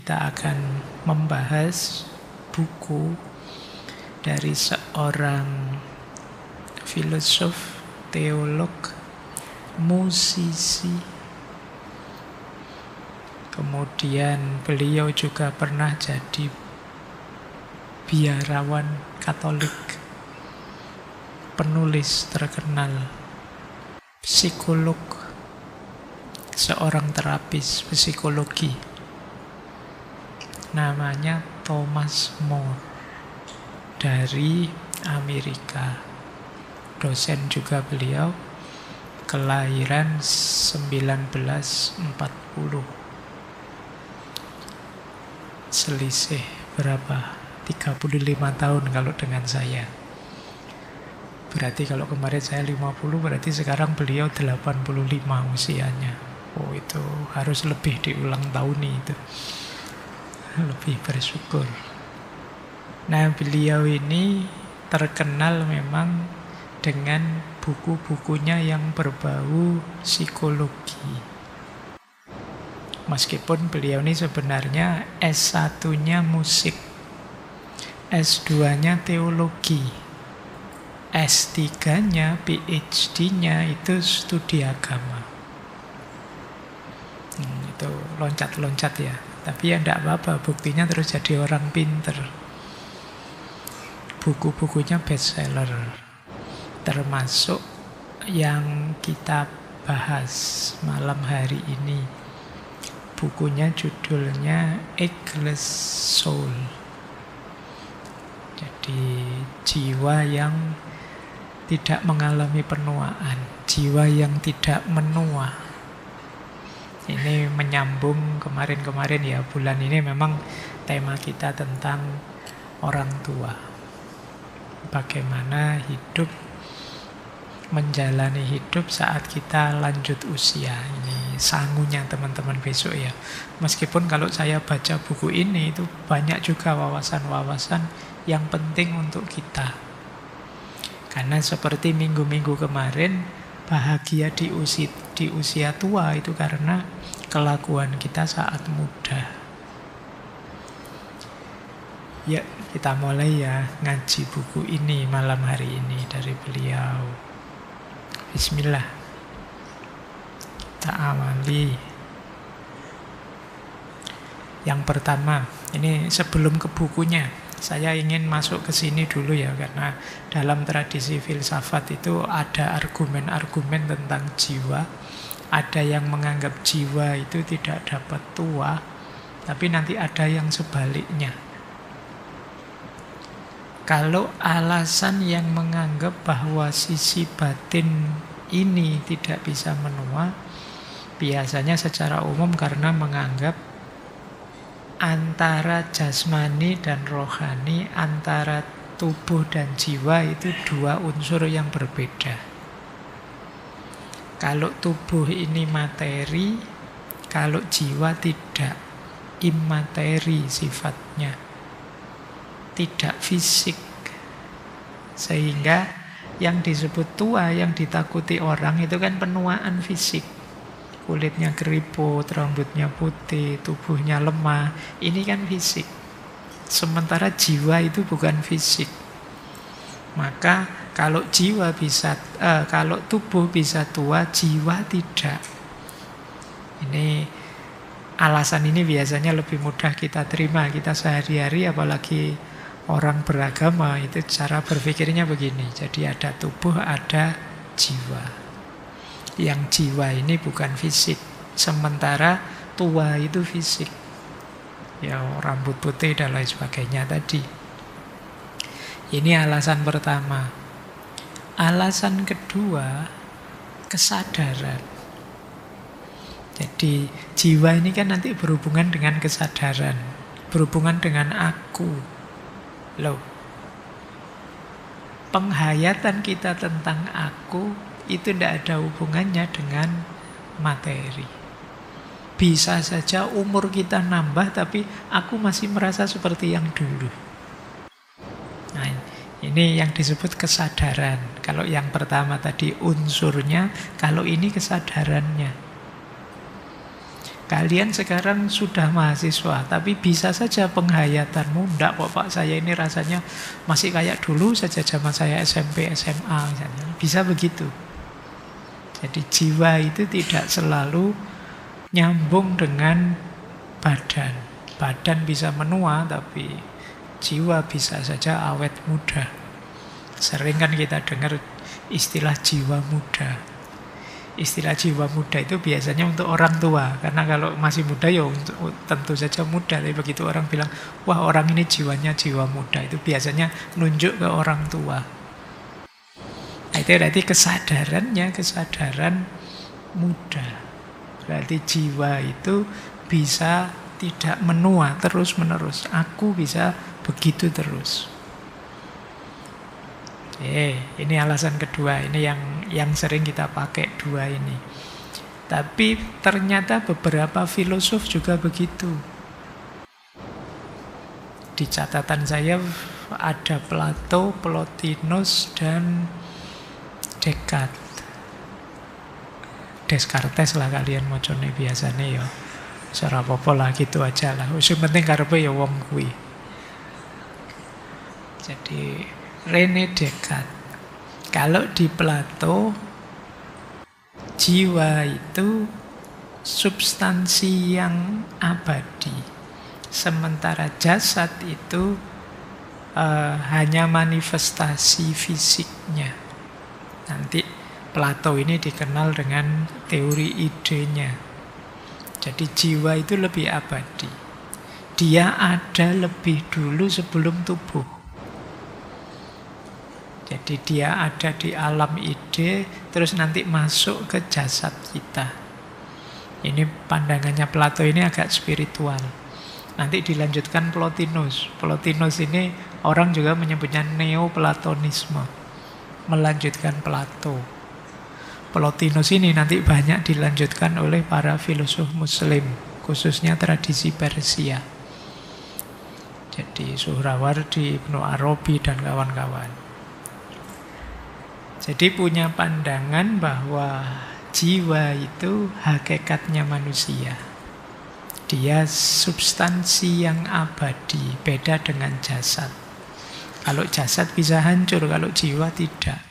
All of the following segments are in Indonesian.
Kita akan membahas buku dari seorang filosof, teolog, musisi. Kemudian beliau juga pernah jadi biarawan Katolik, penulis terkenal, psikolog, seorang terapis psikologi. Namanya Thomas More dari Amerika. Dosen juga beliau, kelahiran 1940. Selisih berapa? 35 tahun kalau dengan saya. Berarti kalau kemarin saya 50, berarti sekarang beliau 85 usianya. Oh, itu harus lebih diulang tahun itu. Lebih bersyukur. Nah, beliau ini terkenal memang dengan buku-bukunya yang berbau psikologi. Meskipun beliau ini sebenarnya S1-nya musik, S2-nya teologi, S3-nya, PhD-nya itu studi agama. Itu loncat-loncat ya. Tapi ya tidak apa-apa, buktinya terus jadi orang pinter. Buku-bukunya bestseller. Termasuk yang kita bahas malam hari ini. Bukunya judulnya Eggless Soul. Jadi jiwa yang tidak mengalami penuaan, jiwa yang tidak menua. Ini menyambung kemarin-kemarin ya, bulan ini memang tema kita tentang orang tua. Bagaimana hidup, menjalani hidup saat kita lanjut usia. Ini sangunya teman-teman besok ya. Meskipun kalau saya baca buku ini itu banyak juga wawasan-wawasan yang penting untuk kita. Karena seperti minggu-minggu kemarin, bahagia di usia tua itu karena kelakuan kita saat muda. Ya, kita mulai ya ngaji buku ini malam hari ini dari beliau. Bismillah. Kita awali. Yang pertama, ini sebelum ke bukunya, saya ingin masuk ke sini dulu ya, karena dalam tradisi filsafat itu ada argumen-argumen tentang jiwa. Ada yang menganggap jiwa itu tidak dapat tua, tapi nanti ada yang sebaliknya. Kalau alasan yang menganggap bahwa sisi batin ini tidak bisa menua, biasanya secara umum karena menganggap antara jasmani dan rohani, antara tubuh dan jiwa itu dua unsur yang berbeda. Kalau tubuh ini materi, kalau jiwa tidak, immateri sifatnya, tidak fisik. Sehingga yang disebut tua, yang ditakuti orang itu kan penuaan fisik. Kulitnya keriput, rambutnya putih, tubuhnya lemah. Ini kan fisik. Sementara jiwa itu bukan fisik. Maka kalau kalau tubuh bisa tua, jiwa tidak. Ini alasan ini biasanya lebih mudah kita terima. Kita sehari-hari, apalagi orang beragama, itu cara berpikirnya begini. Jadi ada tubuh, ada jiwa. Yang jiwa ini bukan fisik, sementara tua itu fisik. Ya, rambut putih dan lain sebagainya tadi. Ini alasan pertama. Alasan kedua, kesadaran. Jadi jiwa ini kan nanti berhubungan dengan kesadaran, berhubungan dengan aku. Loh, penghayatan kita tentang aku itu tidak ada hubungannya dengan materi. Bisa saja umur kita nambah, tapi aku masih merasa seperti yang dulu. Nah, ini yang disebut kesadaran. Kalau yang pertama tadi unsurnya, kalau ini kesadarannya. kalian sekarang sudah mahasiswa, tapi bisa saja penghayatanmu, enggak kok Pak, saya ini rasanya masih kayak dulu saja zaman saya SMP, SMA misalnya. Bisa begitu. Jadi jiwa itu tidak selalu nyambung dengan badan. Badan bisa menua, tapi jiwa bisa saja awet muda. Sering kan kita dengar istilah jiwa muda. Istilah jiwa muda itu biasanya untuk orang tua. Karena kalau masih muda ya tentu saja muda. Tapi begitu orang bilang, wah orang ini jiwanya jiwa muda, itu biasanya nunjuk ke orang tua. Nah, itu berarti kesadaran muda. Berarti jiwa itu bisa tidak menua terus menerus. Aku bisa begitu terus. Ini alasan kedua, ini yang sering kita pakai dua ini. Tapi ternyata beberapa filosof juga begitu. Di catatan saya ada Plato, Plotinus, dan Descartes. Descartes lah kalian mocone biasanya ya. Ora apa-apa lah gitu aja lah. Sing penting karepe ya wong kuwi. Jadi René Descartes. Kalau di Plato, jiwa itu substansi yang abadi. Sementara jasad itu hanya manifestasi fisiknya. Nanti Plato ini dikenal dengan teori idenya. Jadi jiwa itu lebih abadi. Dia ada lebih dulu sebelum tubuh. Jadi dia ada di alam ide, terus nanti masuk ke jasad kita. Ini pandangannya Plato ini agak spiritual. Nanti dilanjutkan Plotinus. Plotinus ini orang juga menyebutnya Neoplatonisme. Melanjutkan Plato. Plotinus ini nanti banyak dilanjutkan oleh para filosof Muslim, khususnya tradisi Persia. Jadi Suhrawardi, Ibnu Arabi, dan kawan-kawan. Jadi punya pandangan bahwa jiwa itu hakikatnya manusia. Dia substansi yang abadi, beda dengan jasad. Kalau jasad bisa hancur, kalau jiwa tidak.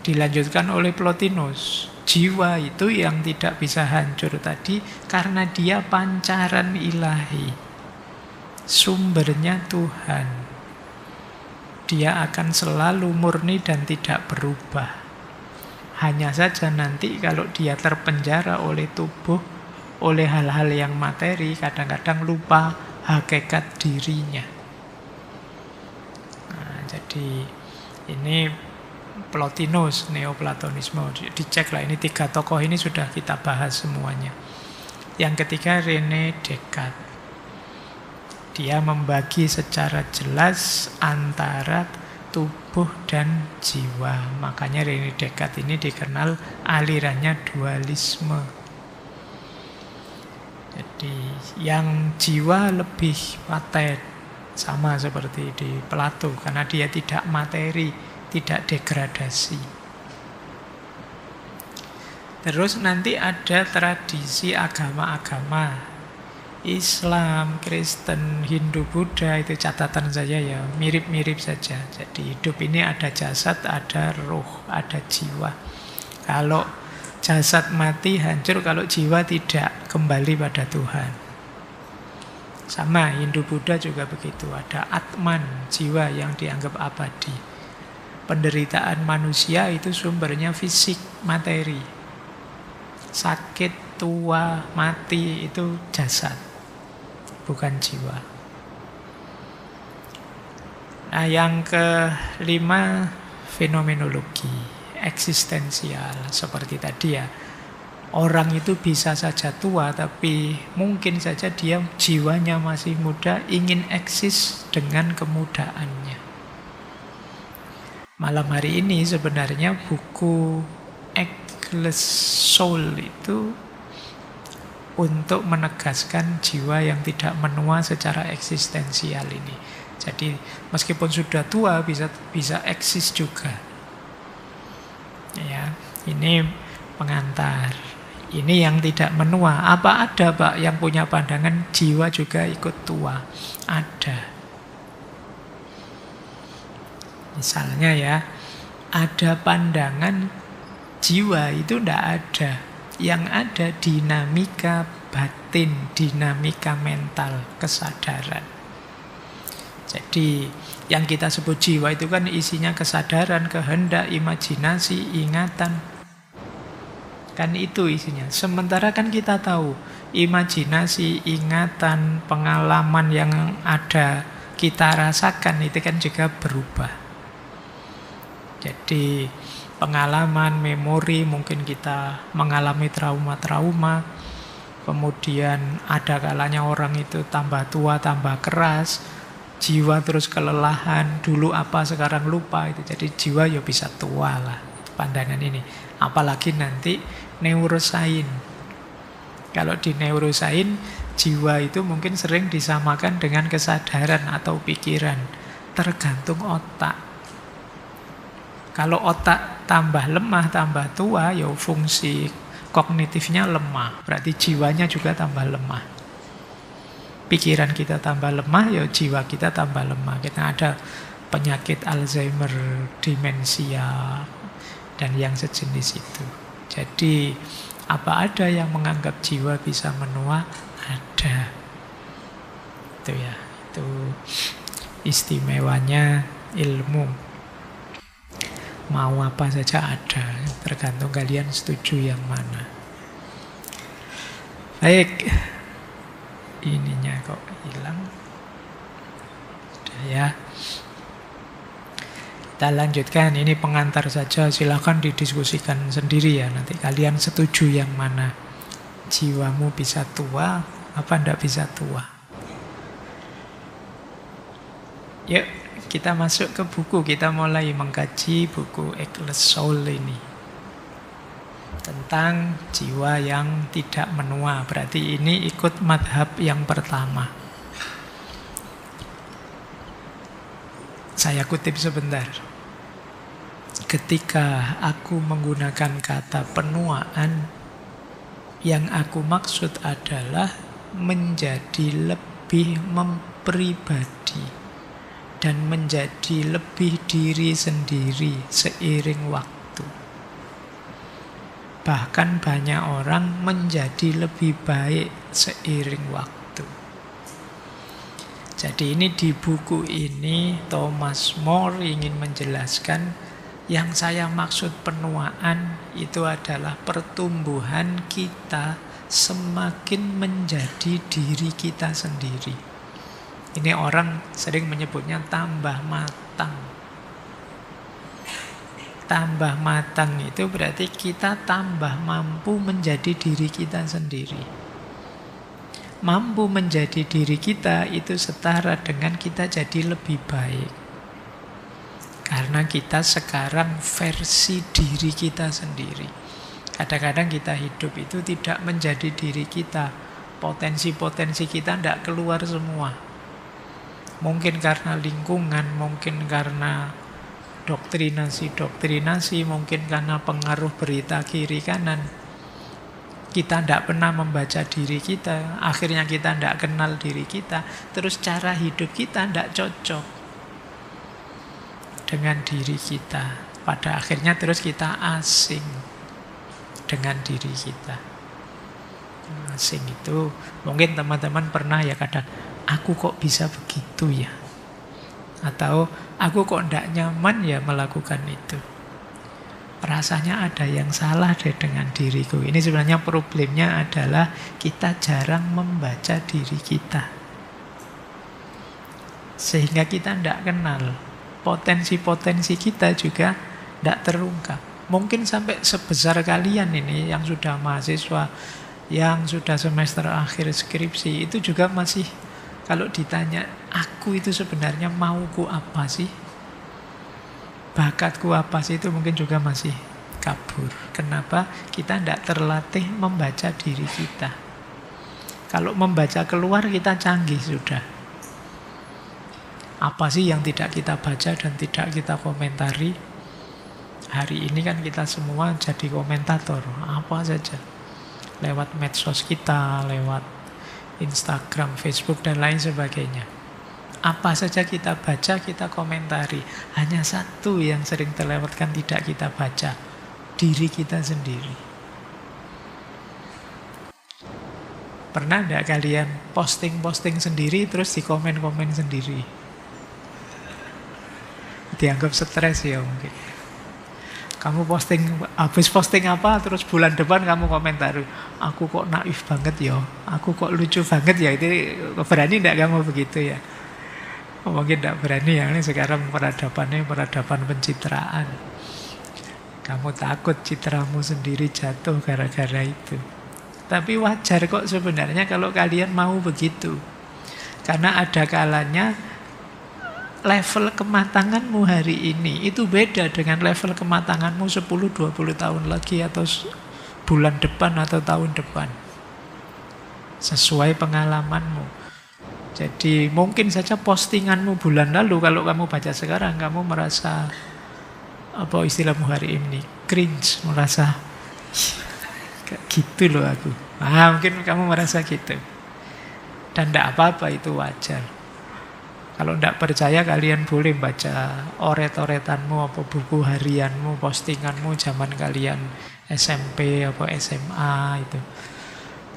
Dilanjutkan oleh Plotinus. Jiwa itu yang tidak bisa hancur tadi karena dia pancaran ilahi. Sumbernya Tuhan. Dia akan selalu murni dan tidak berubah. Hanya saja nanti kalau dia terpenjara oleh tubuh, oleh hal-hal yang materi, kadang-kadang lupa hakikat dirinya. Nah, jadi ini Plotinus, Neoplatonisme. Dicek lah, ini 3 tokoh ini sudah kita bahas semuanya. Yang ketiga René Descartes. Dia membagi secara jelas antara tubuh dan jiwa. Makanya René Descartes ini dikenal alirannya dualisme. Jadi yang jiwa lebih paten, sama seperti di Plato, karena dia tidak materi, tidak degradasi. Terus nanti ada tradisi agama-agama Islam, Kristen, Hindu, Buddha, itu catatan saya ya, mirip-mirip saja. Jadi hidup ini ada jasad, ada roh, ada jiwa. Kalau jasad mati, hancur, kalau jiwa tidak, kembali pada Tuhan. Sama, Hindu, Buddha juga begitu. Ada Atman, jiwa yang dianggap abadi. Penderitaan manusia itu sumbernya fisik, materi. Sakit, tua, mati, itu jasad, bukan jiwa. Nah, yang kelima, fenomenologi eksistensial. Seperti tadi ya, orang itu bisa saja tua, tapi mungkin saja dia jiwanya masih muda, ingin eksis dengan kemudaannya. Malam hari ini sebenarnya buku Eggless Soul itu untuk menegaskan jiwa yang tidak menua secara eksistensial ini. Jadi meskipun sudah tua bisa eksis juga. Ya, ini pengantar. Ini yang tidak menua. Apa ada Pak yang punya pandangan jiwa juga ikut tua? Ada. Misalnya ya, ada pandangan jiwa itu tidak ada. Yang ada dinamika batin, dinamika mental, kesadaran. Jadi yang kita sebut jiwa itu kan isinya kesadaran, kehendak, imajinasi, ingatan. Kan itu isinya. Sementara kan kita tahu imajinasi, ingatan, pengalaman yang ada kita rasakan itu kan juga berubah. Jadi pengalaman, memori, mungkin kita mengalami trauma-trauma. Kemudian ada kalanya orang itu tambah tua, tambah keras. Jiwa terus kelelahan, dulu apa sekarang lupa. Itu jadi jiwa ya bisa tua lah, pandangan ini. Apalagi nanti neurosain. Kalau di neurosain, jiwa itu mungkin sering disamakan dengan kesadaran atau pikiran. Tergantung otak. Kalau otak tambah lemah, tambah tua, ya fungsi kognitifnya lemah. Berarti jiwanya juga tambah lemah. Pikiran kita tambah lemah, ya jiwa kita tambah lemah. Kita ada penyakit Alzheimer, demensia, dan yang sejenis itu. Jadi apa ada yang menganggap jiwa bisa menua? Ada. Itu ya, itu istimewanya ilmu. Mau apa saja ada, tergantung kalian setuju yang mana. Baik, ininya kok hilang. Sudah ya. Kita lanjutkan, ini pengantar saja, silakan didiskusikan sendiri ya. Nanti kalian setuju yang mana. Jiwamu bisa tua, apa enggak bisa tua. Yuk, kita masuk ke buku, kita mulai mengkaji buku Eclipse Soul ini. Tentang jiwa yang tidak menua, berarti ini ikut madhab yang pertama. Saya kutip sebentar. Ketika aku menggunakan kata penuaan, yang aku maksud adalah menjadi lebih mempribadi dan menjadi lebih diri sendiri seiring waktu. Bahkan banyak orang menjadi lebih baik seiring waktu. Jadi ini di buku ini Thomas More ingin menjelaskan yang saya maksud penuaan itu adalah pertumbuhan kita semakin menjadi diri kita sendiri. Ini orang sering menyebutnya tambah matang. Tambah matang itu berarti kita tambah mampu menjadi diri kita sendiri. Mampu menjadi diri kita itu setara dengan kita jadi lebih baik. Karena kita sekarang versi diri kita sendiri. Kadang-kadang kita hidup itu tidak menjadi diri kita. Potensi-potensi kita tidak keluar semua. Mungkin karena lingkungan, mungkin karena doktrinasi, mungkin karena pengaruh berita kiri kanan. Kita tidak pernah membaca diri kita, akhirnya kita tidak kenal diri kita, terus cara hidup kita tidak cocok dengan diri kita. Pada akhirnya terus kita asing dengan diri kita. Asing itu mungkin teman-teman pernah ya kadang, aku kok bisa begitu ya, atau aku kok tidak nyaman ya melakukan itu, rasanya ada yang salah deh dengan diriku. Ini sebenarnya problemnya adalah kita jarang membaca diri kita, sehingga kita tidak kenal potensi-potensi kita juga tidak terungkap. Mungkin sampai sebesar kalian ini yang sudah mahasiswa, yang sudah semester akhir skripsi, itu juga masih kalau ditanya, aku itu sebenarnya mauku apa sih? Bakatku apa sih? Itu mungkin juga masih kabur. Kenapa? Kita tidak terlatih membaca diri kita. Kalau membaca keluar kita canggih sudah. Apa sih yang tidak kita baca dan tidak kita komentari? Hari ini kan kita semua jadi komentator, apa saja. lewat medsos kita, lewat Instagram, Facebook, dan lain sebagainya. Apa saja kita baca, kita komentari. Hanya satu yang sering terlewatkan tidak kita baca, diri kita sendiri. Pernah enggak kalian posting-posting sendiri terus di komen-komen sendiri? Dianggap stres ya mungkin. Kamu habis posting apa, terus bulan depan kamu komentar, aku kok naif banget ya, aku kok lucu banget ya. Itu berani enggak kamu begitu ya? Mungkin tidak berani ya, ini sekarang peradabannya peradaban pencitraan. Kamu takut citramu sendiri jatuh gara-gara itu. Tapi wajar kok sebenarnya kalau kalian mau begitu. Karena ada kalanya level kematanganmu hari ini itu beda dengan level kematanganmu 10-20 tahun lagi, atau bulan depan atau tahun depan. Sesuai pengalamanmu. Jadi mungkin saja postinganmu bulan lalu, kalau kamu baca sekarang, kamu merasa, apa istilahmu hari ini, cringe, merasa kayak gitu loh aku. Mungkin kamu merasa gitu. Dan tidak apa-apa, itu wajar. Kalau tidak percaya, kalian boleh baca oret-oretanmu, apa buku harianmu, postinganmu zaman kalian SMP apa SMA itu.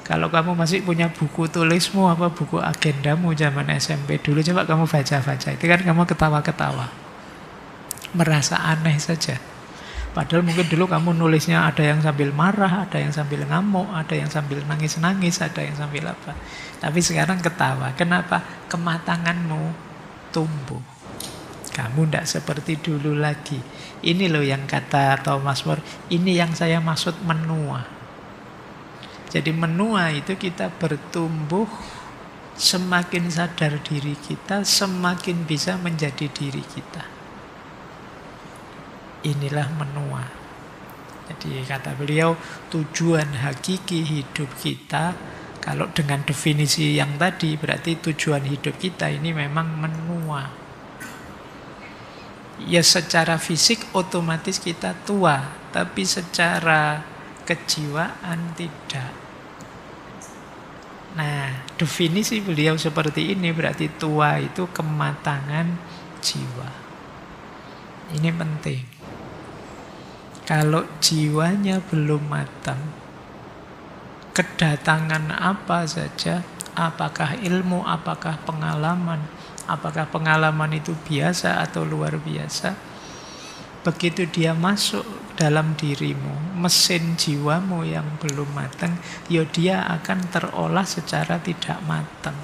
Kalau kamu masih punya buku tulismu, apa buku agendamu zaman SMP dulu, coba kamu baca-baca. Itu kan kamu ketawa-ketawa. Merasa aneh saja. Padahal mungkin dulu kamu nulisnya ada yang sambil marah, ada yang sambil ngamuk, ada yang sambil nangis-nangis, ada yang sambil apa. Tapi sekarang ketawa. Kenapa? Kematanganmu tumbuh. Kamu tidak seperti dulu lagi. Ini loh yang kata Thomas More, ini yang saya maksud menua. Jadi menua itu kita bertumbuh, semakin sadar diri kita, semakin bisa menjadi diri kita. Inilah menua. Jadi kata beliau, tujuan hakiki hidup kita, kalau dengan definisi yang tadi, berarti tujuan hidup kita ini memang menua. Ya secara fisik otomatis kita tua, tapi secara kejiwaan tidak. Nah, definisi beliau seperti ini, berarti tua itu kematangan jiwa. Ini penting. Kalau jiwanya belum matang, kedatangan apa saja, apakah ilmu, apakah pengalaman itu biasa atau luar biasa, begitu dia masuk dalam dirimu, mesin jiwamu yang belum matang, ya dia akan terolah secara tidak matang.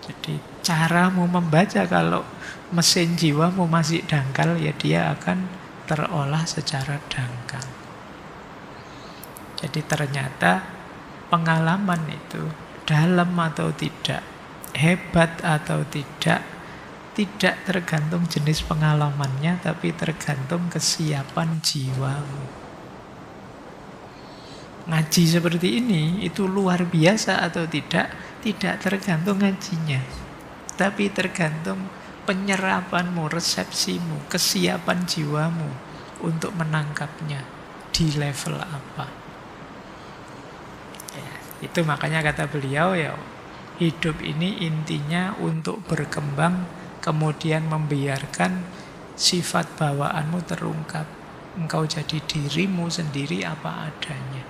Jadi caramu membaca kalau mesin jiwamu masih dangkal, ya dia akan terolah secara dangkal. Jadi ternyata pengalaman itu dalam atau tidak, hebat atau tidak tergantung jenis pengalamannya, tapi tergantung kesiapan jiwamu. Ngaji seperti ini, itu luar biasa atau tidak tergantung ngajinya. Tapi tergantung penyerapanmu, resepsimu, kesiapan jiwamu untuk menangkapnya di level apa. Ya, itu makanya kata beliau, ya hidup ini intinya untuk berkembang, kemudian membiarkan sifat bawaanmu terungkap. Engkau jadi dirimu sendiri apa adanya.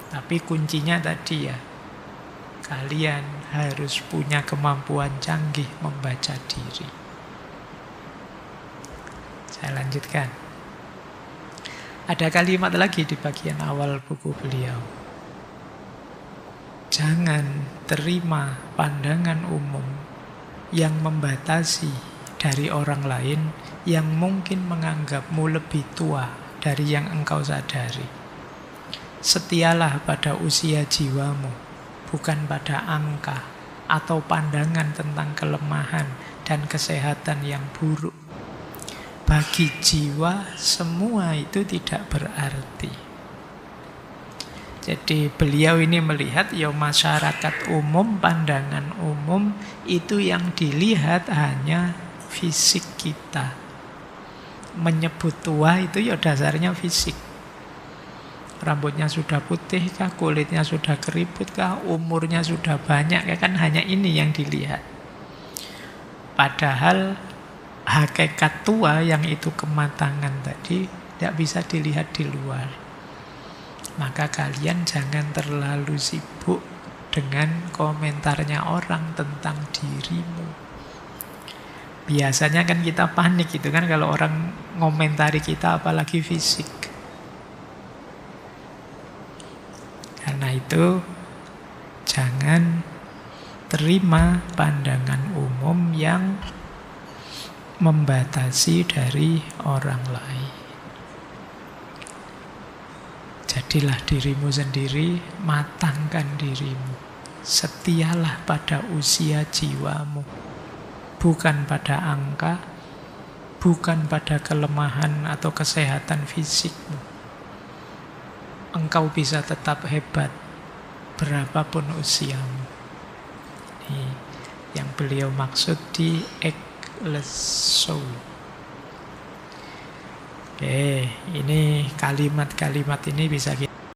Tapi kuncinya tadi ya, kalian harus punya kemampuan canggih membaca diri. Saya lanjutkan. Ada kalimat lagi di bagian awal buku beliau. Jangan terima pandangan umum yang membatasi dari orang lain yang mungkin menganggapmu lebih tua dari yang engkau sadari. Setialah pada usia jiwamu, bukan pada angka atau pandangan tentang kelemahan dan kesehatan yang buruk. Bagi jiwa, semua itu tidak berarti. Jadi beliau ini melihat ya masyarakat umum, pandangan umum itu yang dilihat hanya fisik kita. Menyebut tua itu ya dasarnya fisik. Rambutnya sudah putih kah, kulitnya sudah keriput kah, umurnya sudah banyak kah, kan hanya ini yang dilihat. Padahal hakikat tua yang itu kematangan tadi tidak bisa dilihat di luar. Maka kalian jangan terlalu sibuk dengan komentarnya orang tentang dirimu. Biasanya kan kita panik gitu kan kalau orang ngomentari kita, apalagi fisik. Karena itu jangan terima pandangan umum yang membatasi dari orang lain. Jadilah dirimu sendiri, matangkan dirimu. Setialah pada usia jiwamu, bukan pada angka, bukan pada kelemahan atau kesehatan fisikmu. Engkau bisa tetap hebat berapapun usiamu. Ini yang beliau maksud di Ekleso. Oke, ini kalimat-kalimat ini bisa kita